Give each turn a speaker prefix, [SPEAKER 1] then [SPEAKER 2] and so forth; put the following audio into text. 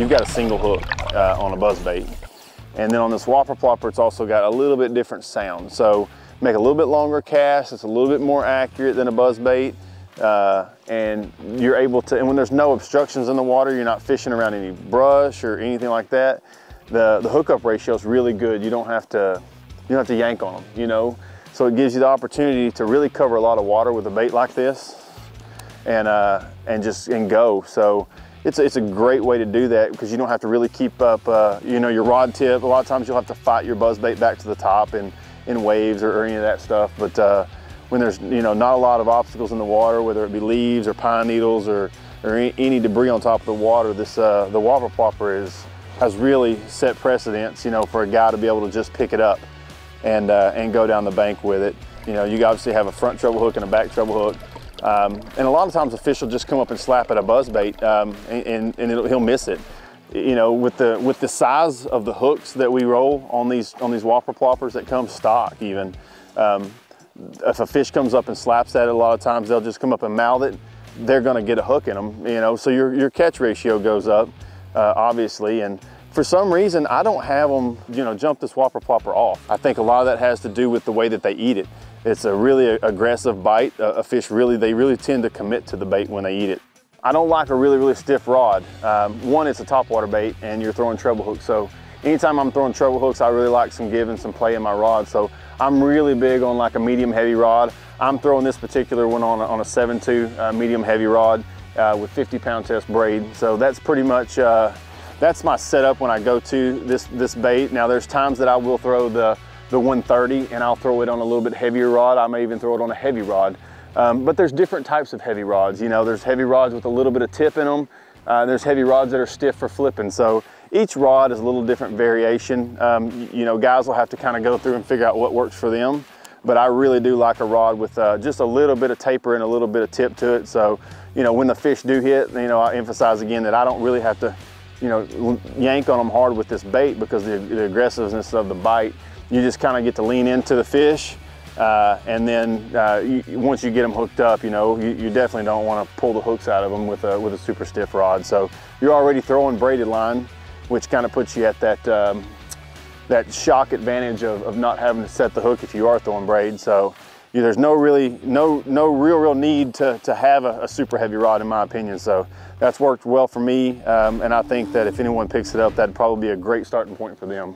[SPEAKER 1] you've got a single hook on a buzzbait. And then on this Whopper Plopper, it's also got a little bit different sound. So make a little bit longer cast, it's a little bit more accurate than a buzzbait. And you're able to, and when there's no obstructions in the water, you're not fishing around any brush or anything like that, the hookup ratio is really good. You don't have to yank on them, you know? So it gives you the opportunity to really cover a lot of water with a bait like this and go. So it's a great way to do that because you don't have to really keep up, you know, your rod tip. A lot of times you'll have to fight your buzzbait back to the top in waves or any of that stuff. But when there's, you know, not a lot of obstacles in the water, whether it be leaves or pine needles or any debris on top of the water, this the Whopper Plopper has really set precedence, you know, for a guy to be able to just pick it up and go down the bank with it. You know, you obviously have a front treble hook and a back treble hook. And a lot of times the fish will just come up and slap at a buzzbait and he'll miss it. You know, with the size of the hooks that we roll on these Whopper Ploppers that come stock even, if a fish comes up and slaps at it, a lot of times they'll just come up and mouth it. They're gonna get a hook in them, you know, so your catch ratio goes up, obviously. And for some reason, I don't have them, you know, jump this Whopper Plopper off. I think a lot of that has to do with the way that they eat it. It's a really aggressive bite. A fish they really tend to commit to the bait when they eat it. I don't like a really stiff rod. One, it's a topwater bait and you're throwing treble hooks. So anytime I'm throwing treble hooks, I really like some give and some play in my rod. So I'm really big on like a medium heavy rod. I'm throwing this particular one on a 7.2 medium heavy rod with 50-pound test braid. So that's pretty much, that's my setup when I go to this bait. Now there's times that I will throw the 130 and I'll throw it on a little bit heavier rod. I may even throw it on a heavy rod. But there's different types of heavy rods. You know, there's heavy rods with a little bit of tip in them. There's heavy rods that are stiff for flipping. So each rod is a little different variation. You know, guys will have to kind of go through and figure out what works for them. But I really do like a rod with just a little bit of taper and a little bit of tip to it. So, you know, when the fish do hit, you know, I emphasize again that I don't really have to, you know, yank on them hard with this bait because the aggressiveness of the bite, you just kind of get to lean into the fish. And then once you get them hooked up, you know, you definitely don't want to pull the hooks out of them with a super stiff rod. So you're already throwing braided line, which kind of puts you at that shock advantage of not having to set the hook if you are throwing braid. So there's no real need to have a super heavy rod, in my opinion. So that's worked well for me, and I think that if anyone picks it up, that'd probably be a great starting point for them.